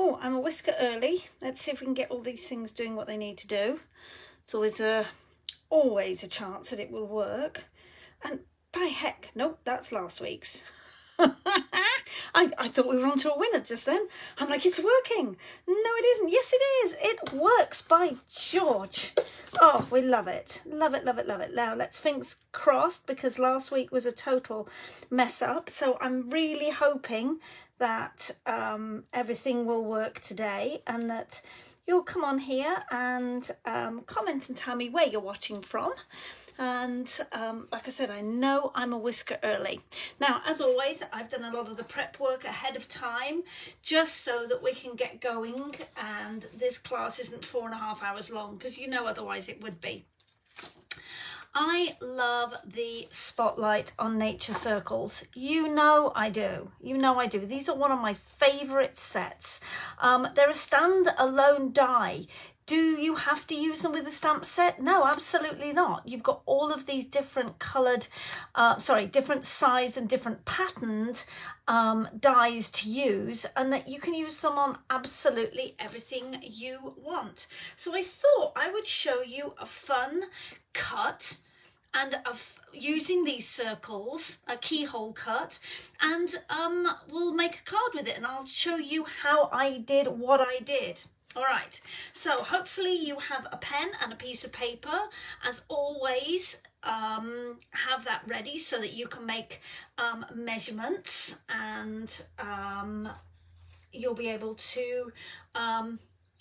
Oh, I'm a whisker early. Let's see if we can get all these things doing what they need to do. It's always a chance that it will work. And by heck, nope, that's last week's. I thought we were on to a winner just then. I'm like, it's working. No, it isn't. Yes, it is. It works, by George. Oh, we love it. Love it, love it, love it. Now, let's fingers crossed, because last week was a total mess up. So I'm really hoping that everything will work today, and that you'll come on here and comment and tell me where you're watching from. And like I said, I know I'm a whisker early. Now, as always, I've done a lot of the prep work ahead of time, just so that we can get going and this class isn't 4.5 hours long, because you know otherwise it would be. I love the spotlight on nature circles. You know I do. You know I do. These are one of my favourite sets. They're a stand-alone die. Do you have to use them with the stamp set? No, absolutely not. You've got all of these different coloured, different size and different patterned dies to use, and that you can use them on absolutely everything you want. So I thought I would show you a fun cut and of using these circles, a keyhole cut, and we'll make a card with it, and I'll show you how I did what I did. All right, so hopefully you have a pen and a piece of paper. As always, have that ready so that you can make measurements, and you'll be able to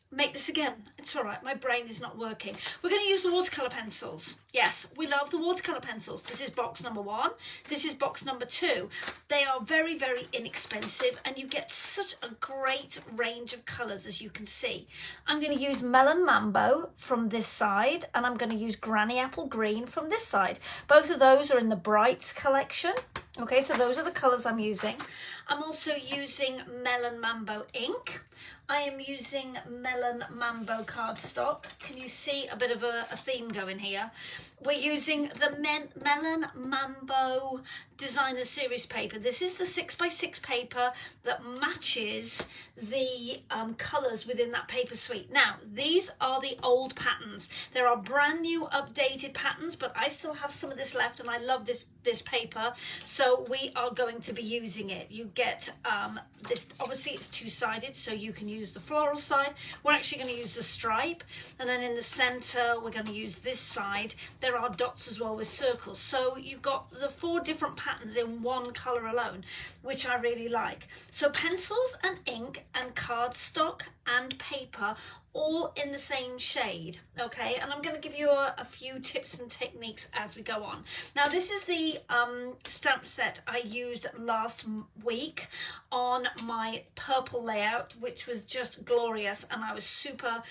make this again. It's all right, my brain is not working. We're going to use the watercolour pencils. Yes, we love the watercolour pencils. This is box number 1. This is box number 2. They are very, very inexpensive, and you get such a great range of colours, as you can see. I'm going to use Melon Mambo from this side, and I'm going to use Granny Apple Green from this side. Both of those are in the Brights collection. Okay, so those are the colours I'm using. I'm also using Melon Mambo ink. I am using Melon Mambo cardstock. Can you see a bit of a theme going here? We're using the Melon Mambo Designer Series paper. This is the 6x6 paper that matches the colours within that paper suite. Now, these are the old patterns. There are brand new updated patterns, but I still have some of this left, and I love this paper, so we are going to be using it. You get this, obviously it's two-sided, so you can use the floral side. We're actually going to use the stripe, and then in the center we're going to use this side. There are dots as well with circles, so you've got the 4 different patterns in one color alone, which I really like. So pencils and ink and cardstock and paper, all in the same shade. Okay, and I'm going to give you a few tips and techniques as we go on. Now, this is the stamp set I used last week on my purple layout, which was just glorious, and I was super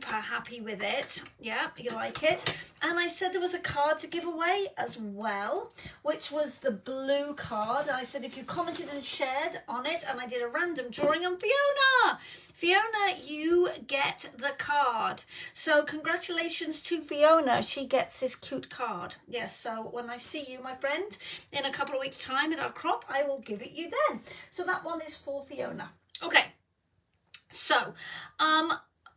happy with it. Yeah, you like it? And I said there was a card to give away as well, which was the blue card. I said if you commented and shared on it, and I did a random drawing on Fiona. Fiona, you get the card. So congratulations to Fiona. She gets this cute card. Yes, so when I see you, my friend, in a couple of weeks' time at our crop, I will give it you then. So that one is for Fiona. Okay, so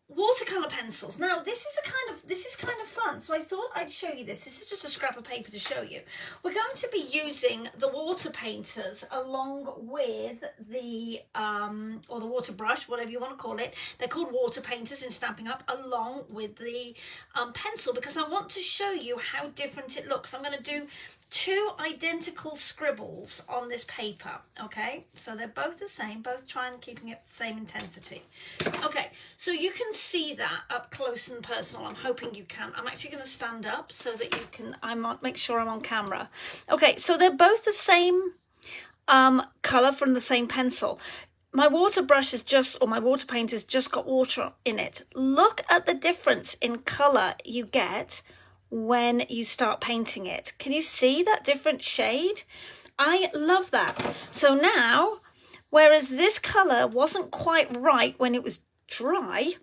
watercolor pencils. Now this is kind of fun, so I thought I'd show you this. This is just a scrap of paper to show you. We're going to be using the water painters along with the or the water brush, whatever you want to call it. They're called water painters in Stampin' Up, along with the pencil, because I want to show you how different it looks. I'm going to do 2 identical scribbles on this paper. Okay, so they're both the same, both trying and keeping it the same intensity. Okay, so you can see that up close and personal. I'm hoping you can. I'm actually going to stand up so that you can, make sure I'm on camera. Okay, so they're both the same colour from the same pencil. My water brush is just, or my water painter's just got water in it. Look at the difference in colour you get when you start painting it. Can you see that different shade? I love that. So now, whereas this colour wasn't quite right when it was dry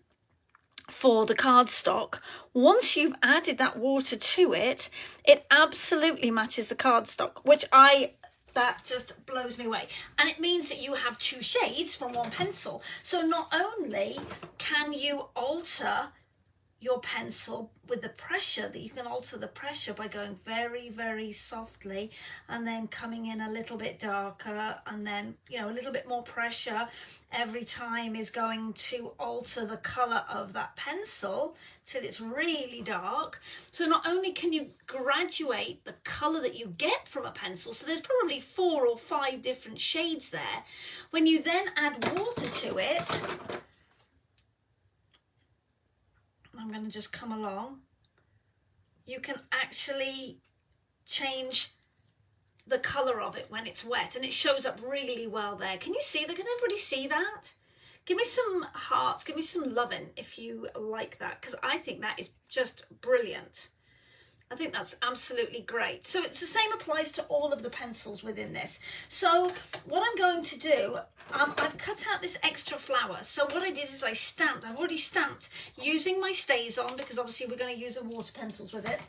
for the cardstock, once you've added that water to it, it absolutely matches the cardstock, which I That just blows me away. And it means that you have two shades from one pencil. So not only can you alter your pencil with the pressure, that you can alter the pressure by going very, very softly and then coming in a little bit darker, and then, you know, a little bit more pressure every time is going to alter the color of that pencil till it's really dark. So not only can you graduate the color that you get from a pencil, so there's probably 4 or 5 different shades there. When you then add water to it, I'm going to just come along, you can actually change the colour of it when it's wet, and it shows up really well there. Can you see that? Can everybody see that? Give me some hearts, give me some loving if you like that, because I think that is just brilliant. I think that's absolutely great. So it's the same applies to all of the pencils within this. So what I'm going to do, I've cut out this extra flower. So what I did is I've already stamped using my StazOn, because obviously we're going to use the water pencils with it.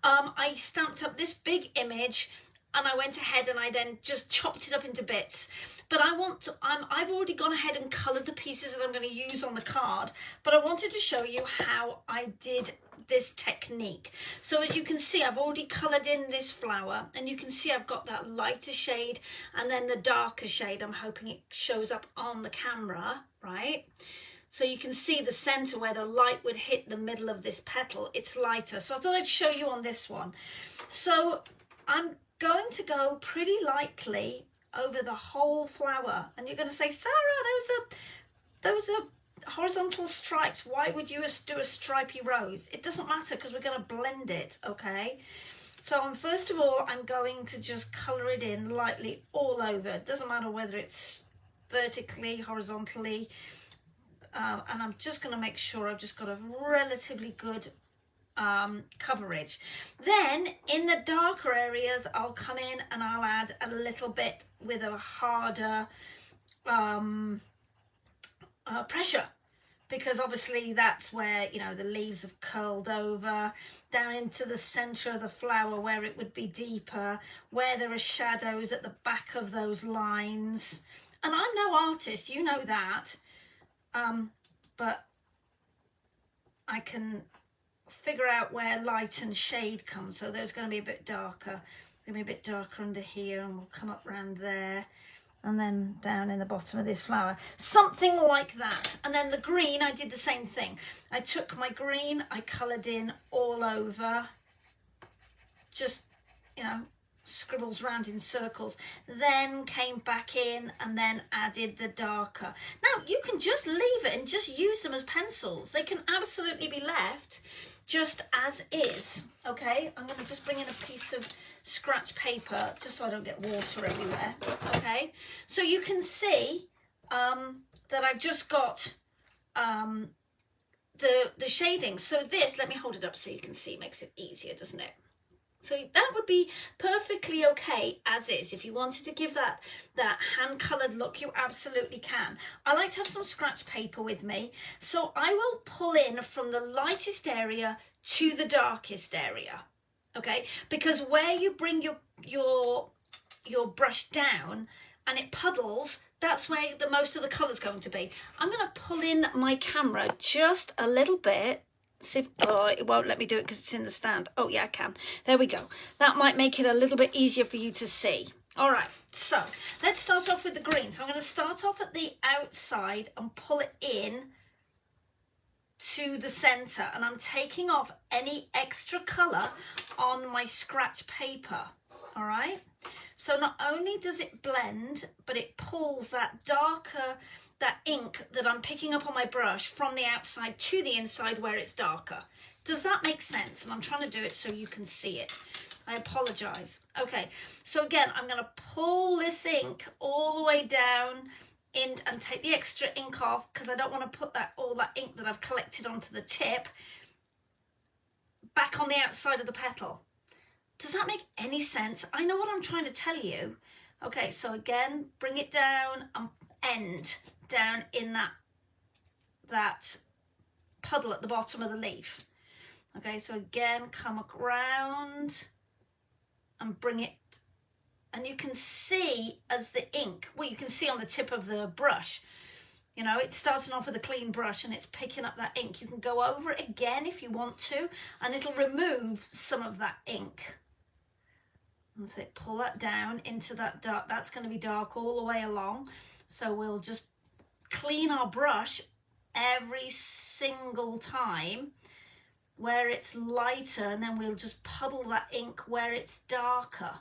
I stamped up this big image, and I went ahead and I then just chopped it up into bits. But I've already gone ahead and coloured the pieces that I'm going to use on the card, but I wanted to show you how I did this technique. So as you can see, I've already coloured in this flower, and you can see I've got that lighter shade and then the darker shade. I'm hoping it shows up on the camera, right? So you can see the centre where the light would hit the middle of this petal, it's lighter. So I thought I'd show you on this one. So I'm going to go pretty lightly over the whole flower, and you're going to say, Sarah, those are horizontal stripes. Why would you do a stripy rose? It doesn't matter, because we're going to blend it, okay? So first of all, I'm going to just colour it in lightly all over. It doesn't matter whether it's vertically, horizontally, and I'm just going to make sure I've just got a relatively good coverage. Then in the darker areas, I'll come in and I'll add a little bit with a harder pressure, because obviously that's where, you know, the leaves have curled over down into the center of the flower where it would be deeper, where there are shadows at the back of those lines. And I'm no artist, you know that, but I can figure out where light and shade come. So there's going to be a bit darker, going to be a bit darker under here, and we'll come up around there, and then down in the bottom of this flower, something like that. And then the green, I did the same thing. I took my green, I coloured in all over, just, you know, scribbles round in circles, then came back in and then added the darker. Now you can just leave it and just use them as pencils. They can absolutely be left just as is. Okay, I'm going to just bring in a piece of scratch paper just so I don't get water everywhere. Okay, so you can see that I've just got the shading. So this, let me hold it up so you can see, makes it easier, doesn't it? So that would be perfectly okay as is. If you wanted to give that hand-coloured look, you absolutely can. I like to have some scratch paper with me, so I will pull in from the lightest area to the darkest area, okay? Because where you bring your brush down and it puddles, that's where the most of the colour's going to be. I'm going to pull in my camera just a little bit. See if, oh, it won't let me do it because it's in the stand. Oh yeah, I can. There we go. That might make it a little bit easier for you to see. All right, so let's start off with the green. So I'm going to start off at the outside and pull it in to the center, and I'm taking off any extra color on my scratch paper. All right, so not only does it blend, but it pulls that darker, that ink that I'm picking up on my brush from the outside to the inside where it's darker. Does that make sense? And I'm trying to do it so you can see it. I apologize. Okay, so again, I'm going to pull this ink all the way down in and take the extra ink off, because I don't want to put all that ink that I've collected onto the tip back on the outside of the petal. Does that make any sense? I know what I'm trying to tell you. Okay, so again, bring it down and end down in that puddle at the bottom of the leaf. Okay, so again, come around and bring it and you can see as the ink, well, you can see on the tip of the brush, you know, it's starting off with a clean brush and it's picking up that ink. You can go over it again if you want to, and it'll remove some of that ink. And so pull that down into that dark. That's going to be dark all the way along. So we'll just clean our brush every single time where it's lighter, and then we'll just puddle that ink where it's darker.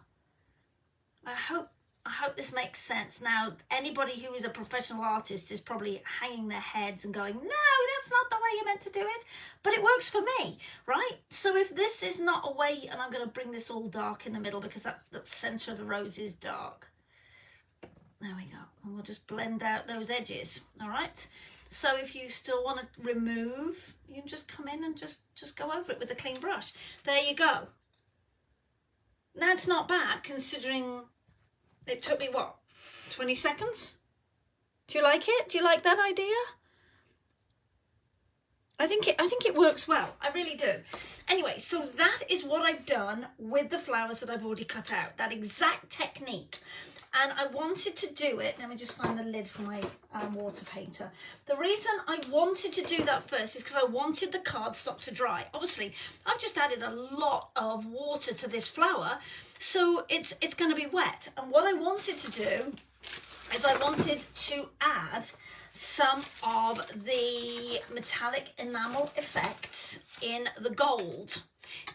I hope this makes sense. Now, anybody who is a professional artist is probably hanging their heads and going, no, that's not the way you're meant to do it. But it works for me, right? So if this is not a way, and I'm going to bring this all dark in the middle because that center of the rose is dark. There we go. And we'll just blend out those edges, all right? So if you still want to remove, you can just come in and just go over it with a clean brush. There you go. That's not bad considering it took me, what, 20 seconds? Do you like it? Do you like that idea? I think it works well. I really do. Anyway, so that is what I've done with the flowers that I've already cut out. That exact technique. And I wanted to do it. Let me just find the lid for my water painter. The reason I wanted to do that first is because I wanted the cardstock to dry. Obviously, I've just added a lot of water to this flower, so it's going to be wet. And what I wanted to do is I wanted to add some of the metallic enamel effects in the gold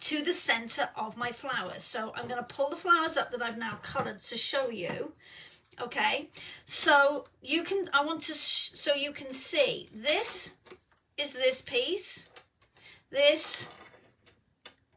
to the center of my flowers. So I'm going to pull the flowers up that I've now colored to show you. Okay, so you can, I want to, so you can see this is this piece, this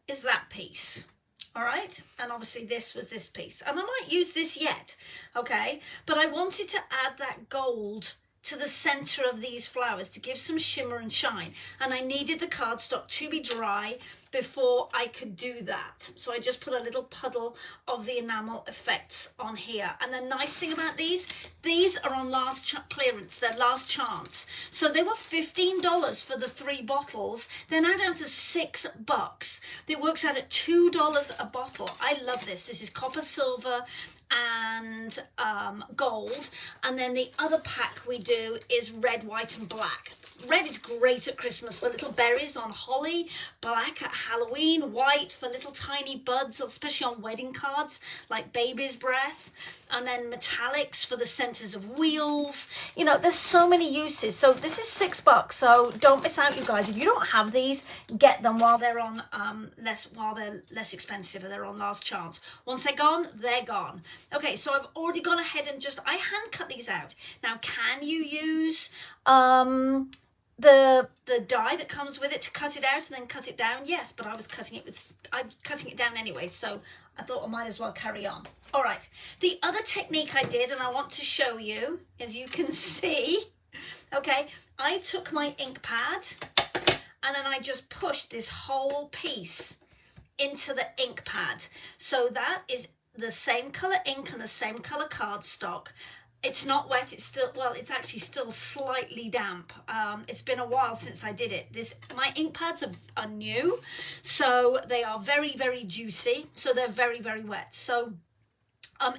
is that piece. All right, and obviously this was this piece, and I might use this yet, okay, but I wanted to add that gold to the center of these flowers to give some shimmer and shine, and I needed the cardstock to be dry before I could do that. So I just put a little puddle of the enamel effects on here. And the nice thing about these are on last clearance, they're last chance. So they were $15 for the 3 bottles. They're now down to $6. It works out at $2 a bottle. I love this. This is copper, silver, and gold. And then the other pack we do is red, white, and black. Red is great at Christmas for little berries on holly, black at Halloween, white for little tiny buds, especially on wedding cards like baby's breath, and then metallics for the centers of wheels. You know, there's so many uses. So this is $6, so don't miss out, you guys. If you don't have these, get them while they're on less expensive, and they're on last chance. Once they're gone, they're gone. Okay, so I've already gone ahead and I hand cut these out. Now, can you use the die that comes with it to cut it out and then cut it down? Yes, but I'm cutting it down anyway, so I thought I might as well carry on. All right, the other technique I did, and I want to show you, as you can see, okay, I took my ink pad and then I just pushed this whole piece into the ink pad. So that is the same color ink and the same color cardstock. It's not wet, it's still, well, it's actually still slightly damp. It's been a while since I did it. My ink pads are new, so they are very, very juicy. So they're very, very wet. So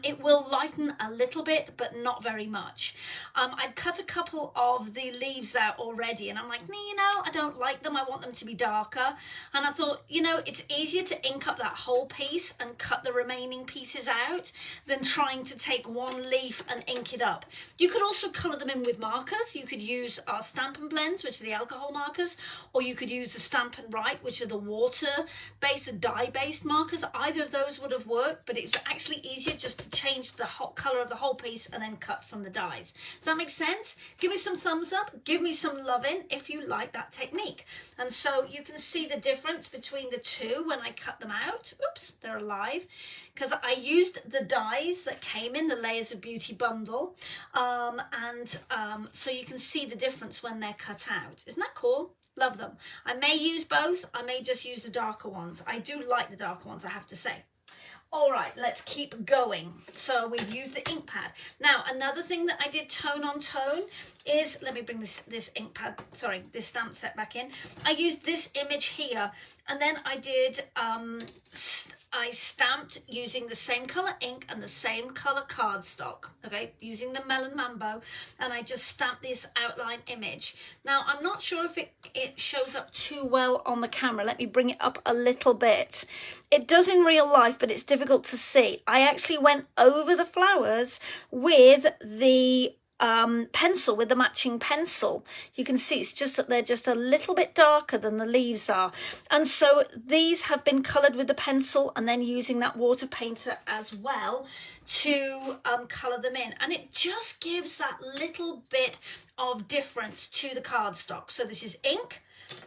it will lighten a little bit, but not very much. I'd cut a couple of the leaves out already, and I'm like, no, you know, I don't like them. I want them to be darker. And I thought, you know, it's easier to ink up that whole piece and cut the remaining pieces out than trying to take one leaf and ink it up. You could also color them in with markers. You could use our Stampin' Blends, which are the alcohol markers, or you could use the Stampin' Write, which are the water-based, the dye-based markers. Either of those would have worked, but it's actually easier just to change the hot color of the whole piece and then cut from the dies. Does that make sense? Give me some thumbs up, give me some loving if you like that technique. And so you can see the difference between the two when I cut them out. Oops, they're alive, because I used the dies that came in the Layers of Beauty bundle, so you can see the difference when they're cut out. Isn't that cool? Love them. I may use both, I may just use the darker ones. I do like the darker ones, I have to say. All right, let's keep going. So we've used the ink pad. Now, another thing that I did tone on tone is, let me bring this ink pad, sorry, this stamp set back in. I used this image here, and then I did I stamped using the same color ink and the same color cardstock, okay, using the Melon Mambo, and I just stamped this outline image. Now, I'm not sure if it shows up too well on the camera. Let me bring it up a little bit. It does in real life, but it's difficult to see. I actually went over the flowers with the pencil, with the matching pencil. You can see it's just that they're just a little bit darker than the leaves are, and so these have been colored with the pencil and then using that water painter as well to color them in, and it just gives that little bit of difference to the cardstock. So this is ink,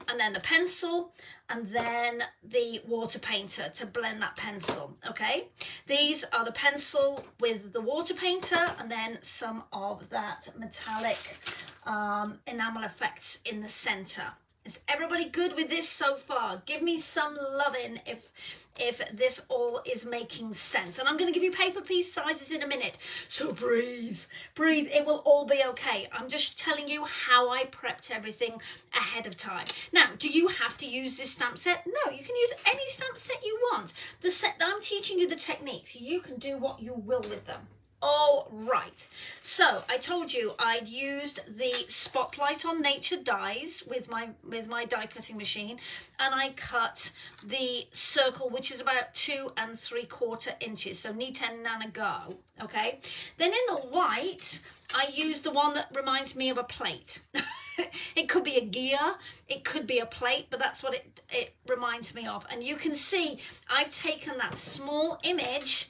and then the pencil, and then the water painter to blend that pencil, okay? These are the pencil with the water painter, and then some of that metallic enamel effects in the center. Is everybody good with this so far? Give me some loving if this all is making sense. And I'm going to give you paper piece sizes in a minute. So breathe, breathe. It will all be okay. I'm just telling you how I prepped everything ahead of time. Now, do you have to use this stamp set? No, you can use any stamp set you want. The set, I'm teaching you the techniques. You can do what you will with them. All right, so I told you I'd used the Spotlight on Nature dies with my die cutting machine, and I cut the circle, which is about 2 3/4 inches, so knee 10 and a go, okay? Then in the white, I used the one that reminds me of a plate. It could be a gear, it could be a plate, but that's what it reminds me of. And you can see I've taken that small image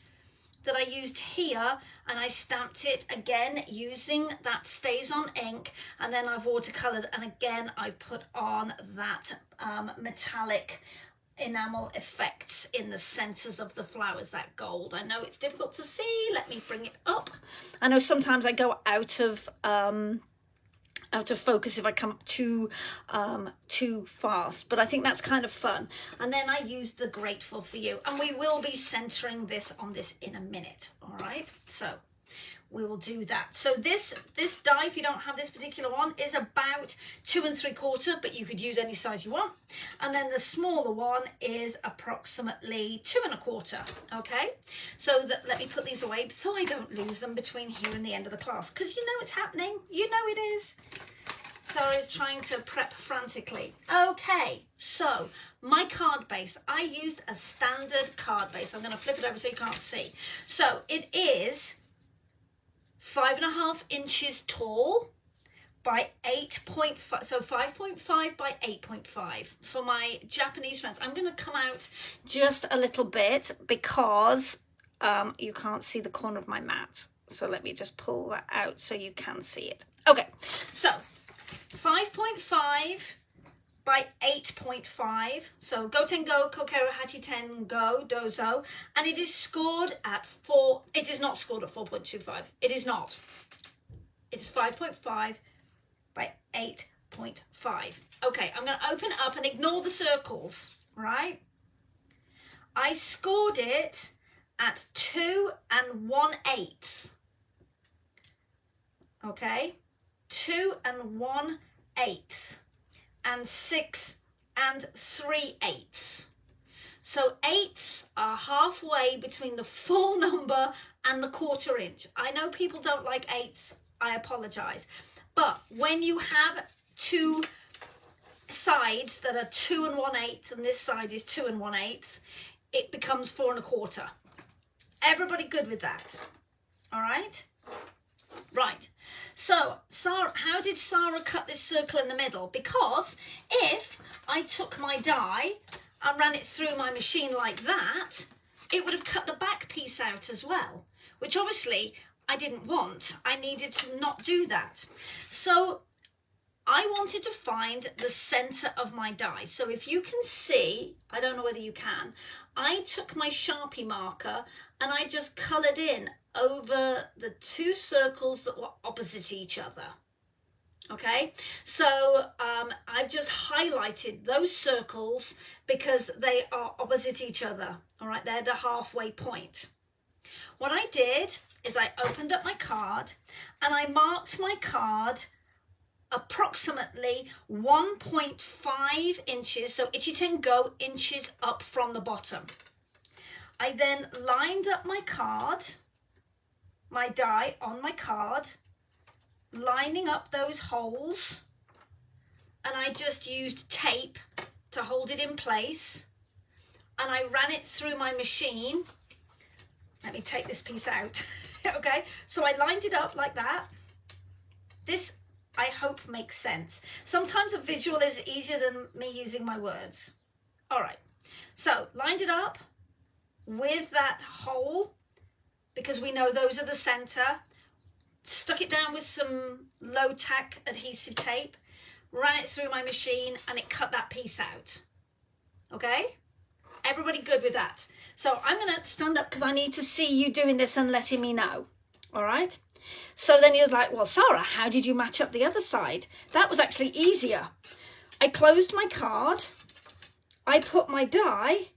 that I used here, and I stamped it again using that Stays On ink, and then I've watercolored, and again I've put on that metallic enamel effects in the centers of the flowers, that gold. I know it's difficult to see. Let me bring it up. I know sometimes I go out of focus if I come too fast, but I think that's kind of fun. And then I used the Grateful for You, and we will be centering this on this in a minute. All right, so we will do that. So this die, if you don't have this particular one, is about 2 3/4, but you could use any size you want. And then the smaller one is approximately 2 1/4. Okay, so let me put these away so I don't lose them between here and the end of the class, because you know it's happening. You know it is. Sarah's trying to prep frantically. Okay, so my card base, I used a standard card base. I'm going to flip it over so you can't see. So it is 5.5 inches tall by 8.5, so 5.5 by 8.5 for my Japanese friends. I'm going to come out just a little bit because you can't see the corner of my mat. So let me just pull that out so you can see it. Okay, so 5.5 by 8.5. So go ten go, kokero hachi ten go, dozo. And it is scored at 4. It is not scored at 4.25. It is not. It is 5.5 by 8.5. Okay, I'm going to open it up and ignore the circles, right? I scored it at 2 1/8. Okay, 2 1/8. and 6 3/8. So eighths are halfway between the full number and the 1/4 inch. I know people don't like eighths, I apologize. But when you have two sides that are 2 1/8 and this side is 2 1/8, it becomes 4 1/4. Everybody good with that? All right? Right. So, Sarah, how did Sarah cut this circle in the middle? Because if I took my die and ran it through my machine like that, it would have cut the back piece out as well, which obviously I didn't want. I needed to not do that. So I wanted to find the center of my die. So if you can see, I don't know whether you can, I took my Sharpie marker and I just colored in over the two circles that were opposite each other. Okay, so I've just highlighted those circles because they are opposite each other. All right, they're the halfway point. What I did is I opened up my card and I marked my card approximately 1.5 inches, so ichiten go inches up from the bottom. I then lined up my card, my die on my card, lining up those holes, and I just used tape to hold it in place, and I ran it through my machine. Let me take this piece out. Okay, so I lined it up like that. This, I hope, makes sense. Sometimes a visual is easier than me using my words. All right, so lined it up with that hole, because we know those are the center, stuck it down with some low tack adhesive tape, ran it through my machine, and it cut that piece out. Okay, everybody good with that? So I'm gonna stand up because I need to see you doing this and letting me know. All right, so then you're like, well, Sarah, how did you match up the other side? That was actually easier. I closed my card, I put my die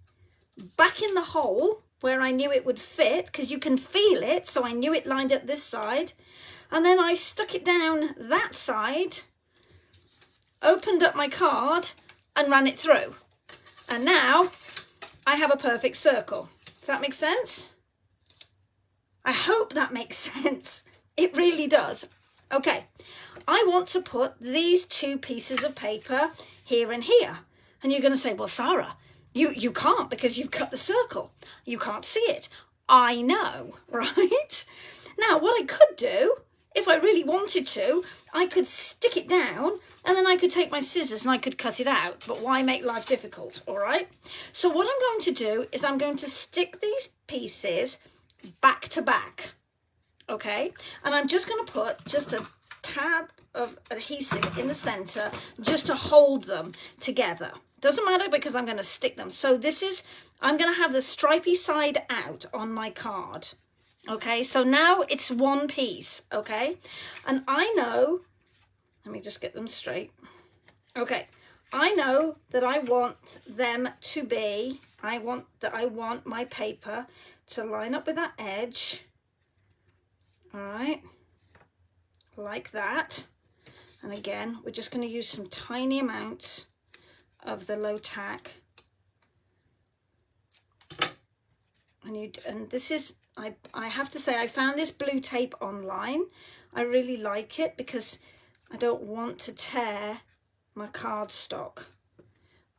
back in the hole where I knew it would fit, because you can feel it, so I knew it lined up this side, and then I stuck it down that side, opened up my card and ran it through, and now I have a perfect circle. Does that make sense? I hope that makes sense. It really does. Okay, I want to put these two pieces of paper here and here, and you're going to say, well, Sarah, you can't, because you've cut the circle. You can't see it. I know, right? Now, what I could do, if I really wanted to, I could stick it down, and then I could take my scissors and I could cut it out. But why make life difficult, all right? So what I'm going to do is I'm going to stick these pieces back to back, okay? And I'm just going to put just a tab of adhesive in the center just to hold them together. Doesn't matter, because I'm going to stick them. So this is, I'm going to have the stripy side out on my card. Okay, so now it's one piece, okay? And I know, let me just get them straight. Okay, I know that I want them to be, I want my paper to line up with that edge. All right, like that. And again, we're just going to use some tiny amounts of the low tack, and this is, I have to say, I found this blue tape online. I really like it because I don't want to tear my cardstock.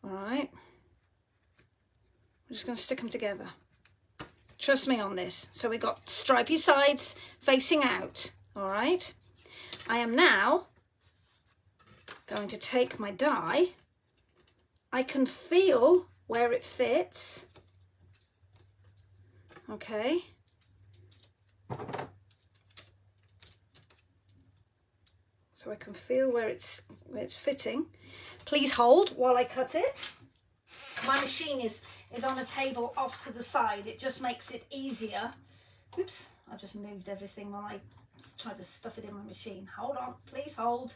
All right, I'm just going to stick them together. Trust me on this. So we got stripy sides facing out. All right, I am now going to take my die. I can feel where it fits. Okay. So I can feel where it's fitting. Please hold while I cut it. My machine is on a table off to the side. It just makes it easier. Oops, I just moved everything while I tried to stuff it in my machine. Hold on, please hold.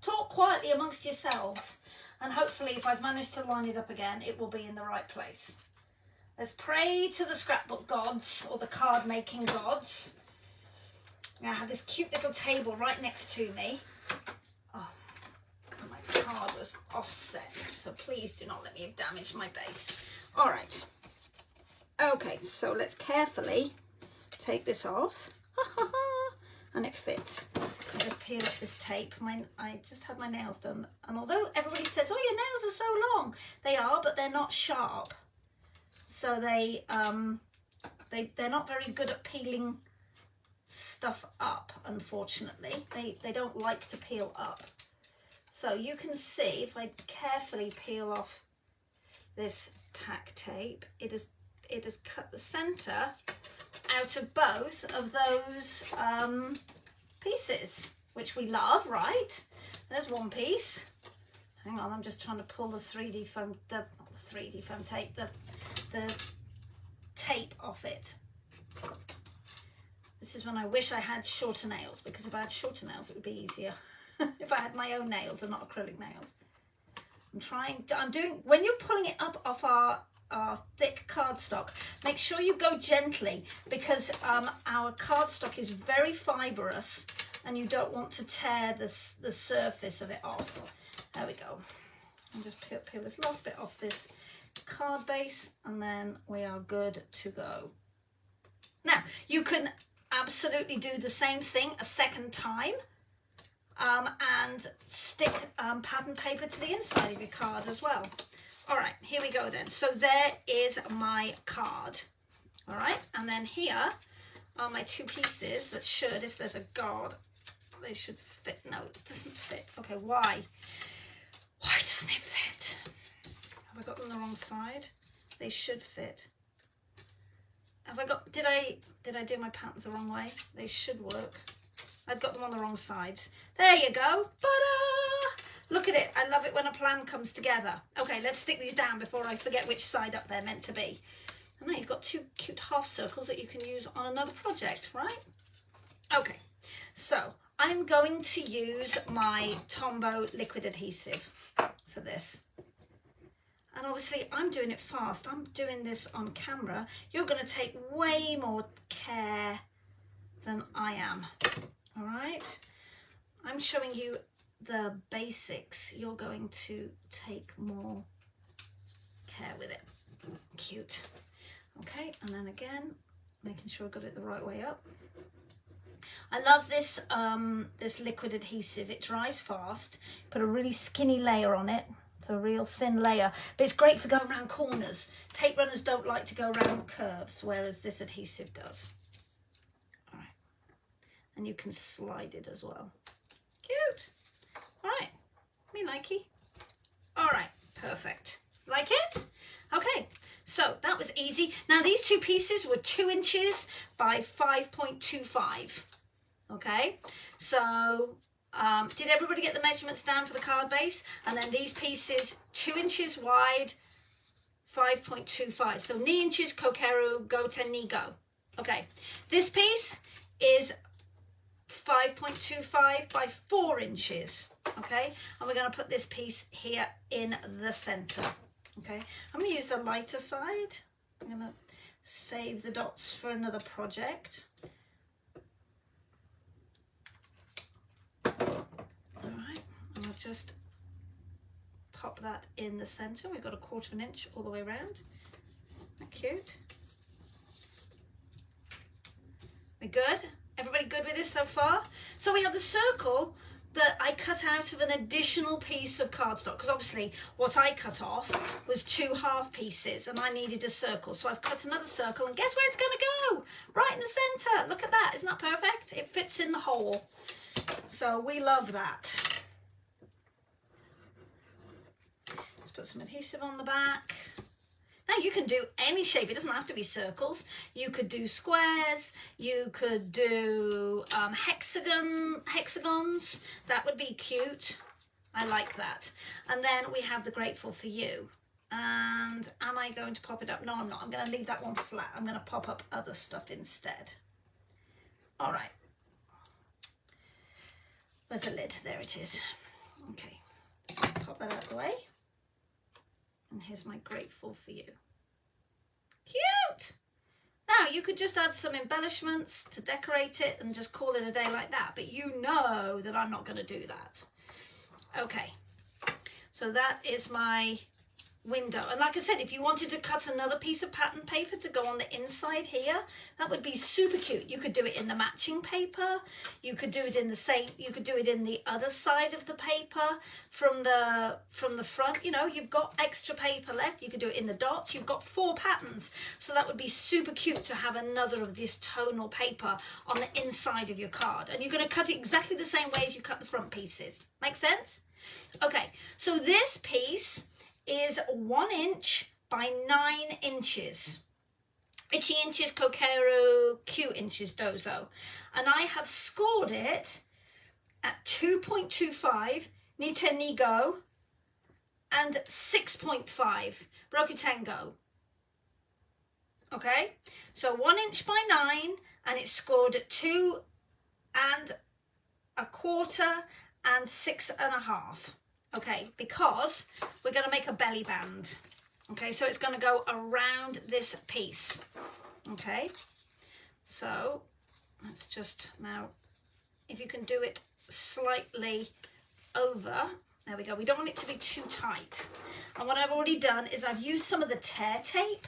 Talk quietly amongst yourselves. And hopefully, if I've managed to line it up again, it will be in the right place. Let's pray to the scrapbook gods, or the card making gods. Now I have this cute little table right next to me. Oh, my card was offset, so please do not let me have damaged my base. All right. Okay, so let's carefully take this off. And it fits. I just peel up this tape. I just had my nails done, and although everybody says, oh, your nails are so long, they are, but they're not sharp, so they're not very good at peeling stuff up, unfortunately. They don't like to peel up. So you can see, if I carefully peel off this tack tape, it has cut the center out of both of those pieces, which we love, right? There's one piece. Hang on, I'm just trying to pull the 3D foam, the tape off it. This is when I wish I had shorter nails, because if I had shorter nails, it would be easier. If I had my own nails and not acrylic nails. When you're pulling it up off our thick cardstock, make sure you go gently, because our cardstock is very fibrous and you don't want to tear the surface of it off. There we go. I'll just peel this last bit off this card base, and then we are good to go. Now, you can absolutely do the same thing a second time and stick pattern paper to the inside of your card as well. All right, here we go then. So there is my card. All right, and then here are my two pieces that should, if there's a guard, they should fit. No, it doesn't fit. Okay, why? Why doesn't it fit? Have I got them the wrong side? They should fit. Have I got, did I do my patterns the wrong way? They should work. I'd got them on the wrong sides. There you go. Ta-da! Look at it. I love it when a plan comes together. Okay, let's stick these down before I forget which side up they're meant to be. And now you've got two cute half circles that you can use on another project, right? Okay, so I'm going to use my Tombow liquid adhesive for this. And obviously I'm doing it fast. I'm doing this on camera. You're going to take way more care than I am. All right? I'm showing you the basics. You're going to take more care with it. Cute. Okay, and then again, making sure I got it the right way up. I love this this liquid adhesive. It dries fast. Put a really skinny layer on it. It's a real thin layer, but it's great for going around corners. Tape runners don't like to go around curves, whereas this adhesive does. All right, and you can slide it as well. Cute. All right, me likey. All right, perfect. Like it? Okay, so that was easy. Now these two pieces were 2 inches by 5.25. Okay, so did everybody get the measurements down for the card base? And then these pieces, 2 inches wide, 5.25. So knee inches, kokeru, go 10 knee go. Okay, this piece is 5.25 by 4 inches. Okay, and we're going to put this piece here in the center. Okay, I'm going to use the lighter side. I'm going to save the dots for another project. Alright, and I'll just pop that in the center. We've got a 1/4 inch all the way around. Isn't that cute? We good? Everybody good with this so far? So we have the circle that I cut out of an additional piece of cardstock, because obviously what I cut off was 2 half pieces and I needed a circle. So I've cut another circle, and guess where it's going to go? Right in the center. Look at that. Isn't that perfect? It fits in the hole. So we love that. Let's put some adhesive on the back. Now you can do any shape. It doesn't have to be circles. You could do squares. You could do hexagons. That would be cute. I like that. And then we have the grateful for you. And am I going to pop it up? No, I'm not. I'm going to leave that one flat. I'm going to pop up other stuff instead. All right. There's a lid. There it is. Okay. Just pop that out of the way. And here's my grateful for you. Cute! Now, you could just add some embellishments to decorate it and just call it a day like that. But you know that I'm not going to do that. Okay. So that is my window. And like I said, if you wanted to cut another piece of pattern paper to go on the inside here, that would be super cute. You could do it in the matching paper. You could do it in the same, you could do it in the other side of the paper from the front. You know, you've got extra paper left. You could do it in the dots. You've got 4 patterns. So that would be super cute to have another of this tonal paper on the inside of your card. And you're going to cut it exactly the same way as you cut the front pieces. Make sense? Okay, so this piece is 1 inch by 9 inches. Ichi inches kokeru, Q inches dozo. And I have scored it at 2.25 ni ten ni go and 6.5 rokutengo. Okay, so 1 inch by 9, and it's scored at 2 1/4 and 6.5. Okay, because we're going to make a belly band. Okay, so it's going to go around this piece. Okay, so let's just now, if you can do it slightly over, There we go. We don't want it to be too tight. And what I've already done is I've used some of the tear tape.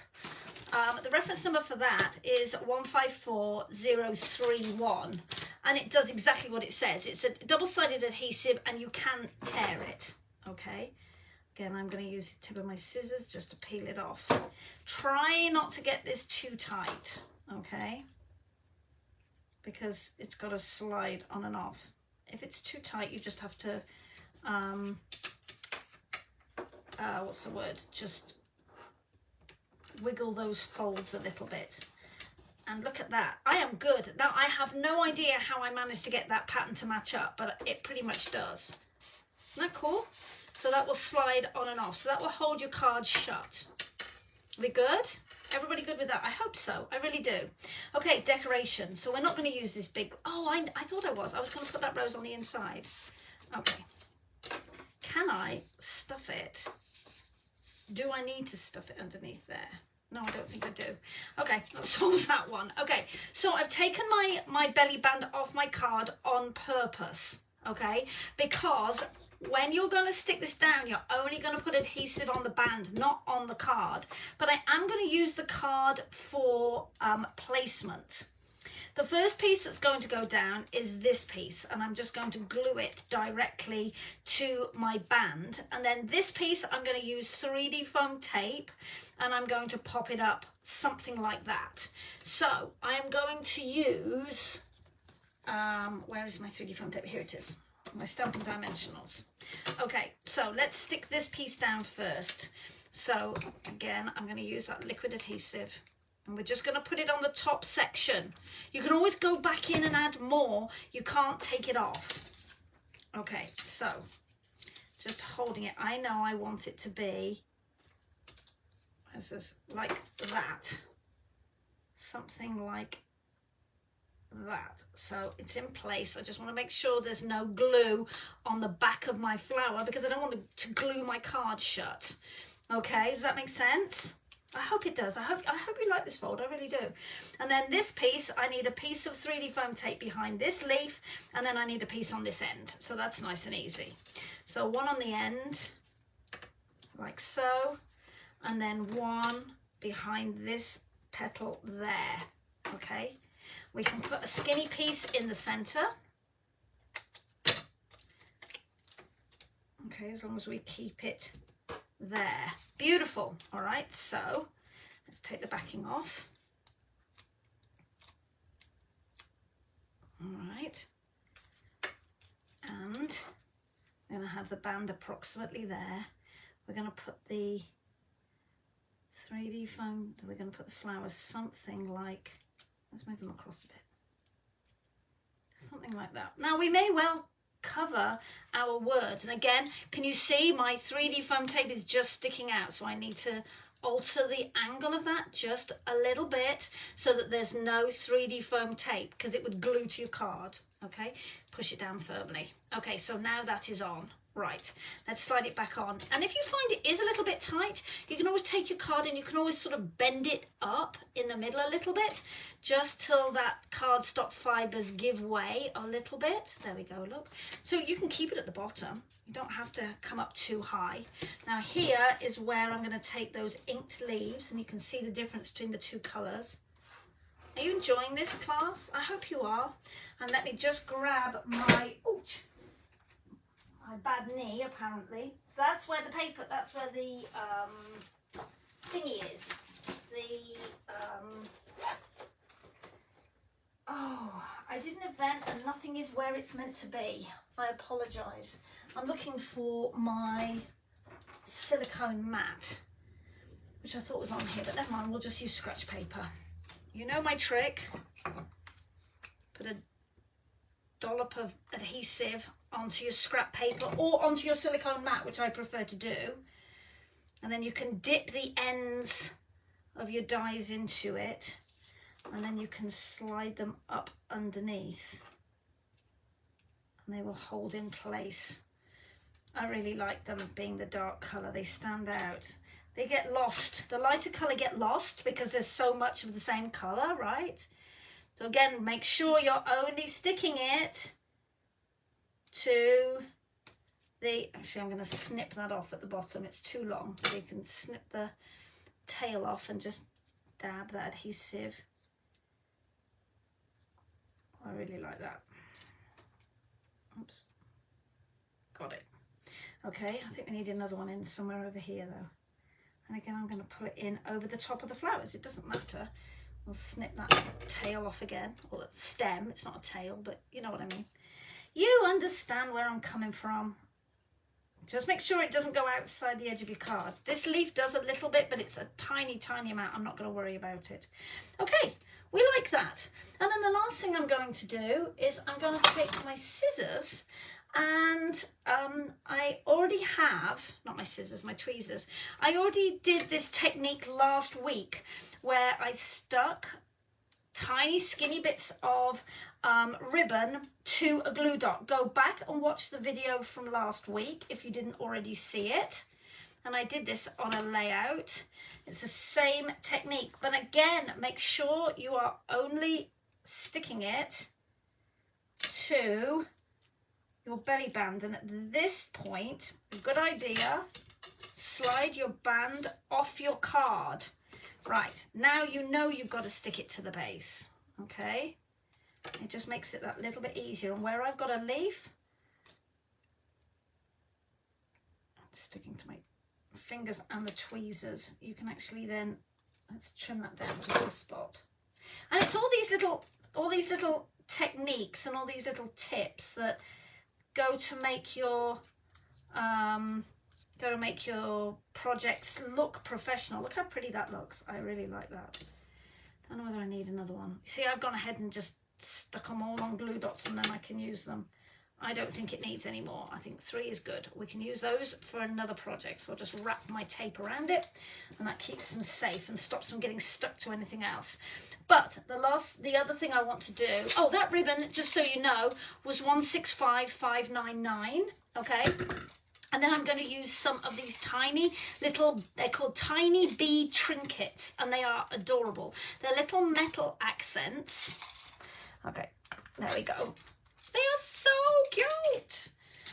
The reference number for that is 154031, and it does exactly what it says. It's a double-sided adhesive and you can tear it, okay? Again, I'm going to use the tip of my scissors just to peel it off. Try not to get this too tight, okay? Because it's got to slide on and off. If it's too tight, you just have to, what's the word? Just wiggle those folds a little bit. And look at that. I am good. Now, I have no idea how I managed to get that pattern to match up, but it pretty much does. Isn't that cool? So that will slide on and off. So that will hold your card shut. Are we good? Everybody good with that? I hope so. I really do. Okay, decoration. So we're not going to use this big... Oh, I thought I was. I was going to put that rose on the inside. Okay. Can I stuff it? Do I need to stuff it underneath there? No, I don't think I do. Okay, that solves that one. Okay, so I've taken my belly band off my card on purpose, okay? Because when you're going to stick this down, you're only going to put adhesive on the band, not on the card. But I am going to use the card for placement. The first piece that's going to go down is this piece, and I'm just going to glue it directly to my band. And then this piece, I'm going to use 3D foam tape, and I'm going to pop it up something like that. So I am going to use, where is my 3D foam tape? Here it is, my Stampin' Dimensionals. Okay, so let's stick this piece down first. So again, I'm going to use that liquid adhesive. And we're just going to put it on the top section. You can always go back in and add more. You can't take it off. Okay, so just holding it. I know I want it to be like that. Something like that. So it's in place. I just want to make sure there's no glue on the back of my flower because I don't want to glue my card shut. Okay, does that make sense? I hope it does. I hope you like this fold. I really do. And then this piece, I need a piece of 3D foam tape behind this leaf, and then I need a piece on this end. So that's nice and easy. So one on the end, like so, and then one behind this petal there. Okay. We can put a skinny piece in the center. Okay, as long as we keep it there. Beautiful. All right, so let's take the backing off. All right, and I'm going to have the band approximately there. We're going to put the 3D foam, we're going to put the flowers something like, let's move them across a bit, something like that. Now we may well cover our words, and again, can you see my 3D foam tape is just sticking out, so I need to alter the angle of that just a little bit so that there's no 3D foam tape because it would glue to your card. Okay, push it down firmly. Okay, so now that is on. Right, let's slide it back on. And if you find it is a little bit tight, you can always take your card and you can always sort of bend it up in the middle a little bit, just till that cardstock fibers give way a little bit. There we go, look. So you can keep it at the bottom. You don't have to come up too high. Now here is where I'm going to take those inked leaves, and you can see the difference between the two colours. Are you enjoying this, class? I hope you are. And let me just grab my, ouch, my bad knee, apparently. So that's where the paper, that's where the thingy is. Oh, I did an event and nothing is where it's meant to be. I apologise. I'm looking for my silicone mat, which I thought was on here, but never mind, we'll just use scratch paper. You know my trick. Put a dollop of adhesive onto your scrap paper or onto your silicone mat, which I prefer to do, and then you can dip the ends of your dies into it, and then you can slide them up underneath and they will hold in place. I really like them being the dark colour. They stand out. They get lost. The lighter colour get lost because there's so much of the same colour, right? So again, make sure you're only sticking it to actually I'm going to snip that off at the bottom. It's too long, so you can snip the tail off and just dab that adhesive. I really like that. Oops. Got it. Okay, I think we need another one in somewhere over here though. And again, I'm going to pull it in over the top of the flowers. It doesn't matter. We'll snip that tail off again, or that stem. It's not a tail, but you know what I mean. You understand where I'm coming from. Just make sure it doesn't go outside the edge of your card. This leaf does a little bit, but it's a tiny, tiny amount. I'm not going to worry about it. Okay, we like that. And then the last thing I'm going to do is I'm going to take my scissors, and I already have, not my scissors, my tweezers. I already did this technique last week where I stuck tiny skinny bits of ribbon to a glue dot. Go back and watch the video from last week if you didn't already see it. And I did this on a layout. It's the same technique, but again, make sure you are only sticking it to your belly band. And at this point, a good idea, slide your band off your card. Right, now you know you've got to stick it to the base, okay? It just makes it that little bit easier. And where I've got a leaf, it's sticking to my fingers and the tweezers, you can actually then, let's trim that down just a spot. And it's all these little techniques and all these little tips that go to make your projects look professional. Look how pretty that looks. I really like that. Don't know whether I need another one. You see, I've gone ahead and just stuck them all on glue dots and then I can use them. I don't think it needs any more. I think 3 is good. We can use those for another project. So I'll just wrap my tape around it, and that keeps them safe and stops them getting stuck to anything else. But the other thing I want to do, oh, that ribbon, just so you know, was 165599, okay? And then I'm going to use some of these tiny little, they're called tiny bee trinkets, and they are adorable. They're little metal accents. Okay, there we go. They are so cute.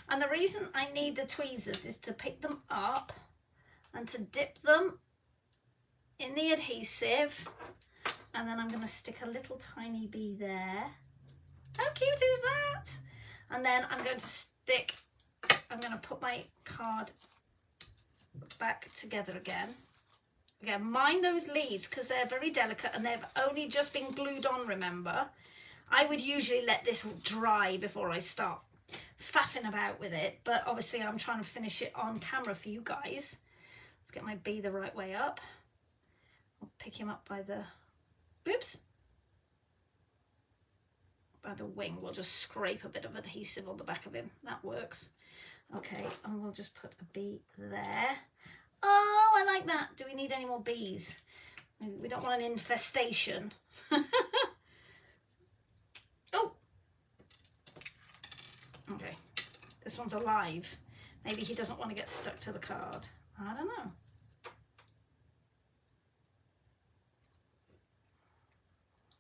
And the reason I need the tweezers is to pick them up and to dip them in the adhesive. And then I'm going to stick a little tiny bee there. How cute is that? And then I'm going to put my card back together again. Again, mind those leaves because they're very delicate and they've only just been glued on, remember. I would usually let this dry before I start faffing about with it, but obviously I'm trying to finish it on camera for you guys. Let's get my bee the right way up. I'll pick him up by the, oops, by the wing. We'll just scrape a bit of adhesive on the back of him. That works. Okay, and we'll just put a bee there. Oh, I like that. Do we need any more bees? We don't want an infestation. Oh, okay, this one's alive. Maybe he doesn't want to get stuck to the card. I don't know.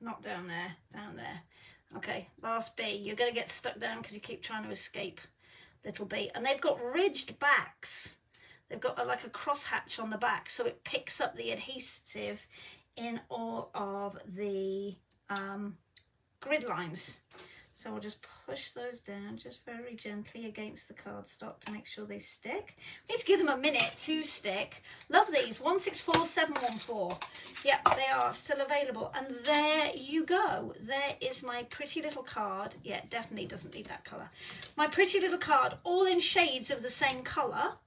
Not down there, down there. Okay, last bee. You're going to get stuck down because you keep trying to escape, little bee. And they've got ridged backs. They've got like a crosshatch on the back, so it picks up the adhesive in all of the grid lines. So we'll just push those down just very gently against the cardstock to make sure they stick. We need to give them a minute to stick. Love these, 164714. Yep, they are still available. And there you go. There is my pretty little card. Yeah, it definitely doesn't need that colour. My pretty little card, all in shades of the same colour,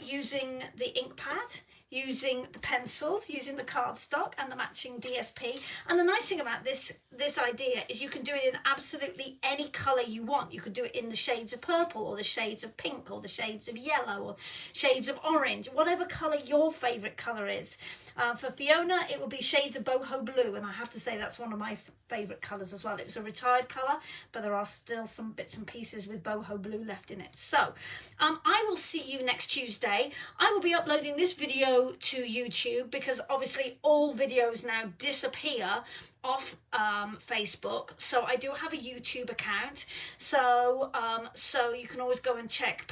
using the ink pad, using the pencils, using the cardstock and the matching DSP. And the nice thing about this idea is you can do it in absolutely any colour you want. You could do it in the shades of purple or the shades of pink or the shades of yellow or shades of orange, whatever colour your favourite colour is. For Fiona, it will be shades of boho blue, and I have to say that's one of my favourite colours as well. It was a retired colour, but there are still some bits and pieces with boho blue left in it. So I will see you next Tuesday. I will be uploading this video to YouTube because obviously all videos now disappear off Facebook, so I do have a YouTube account, so so you can always go and check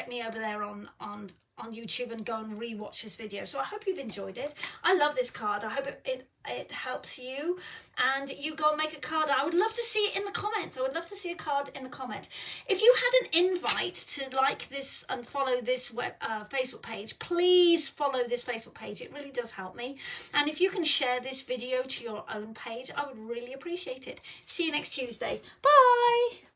me over there on YouTube and go and rewatch this video. So I hope you've enjoyed it. I love this card. I hope it helps you, and you go and make a card. I would love to see it in the comments. I would love to see a card in the comment. If you had an invite to like this and follow this Facebook page, please follow this Facebook page. It really does help me. And if you can share this video to your own page, I would really appreciate it. See you next Tuesday. Bye.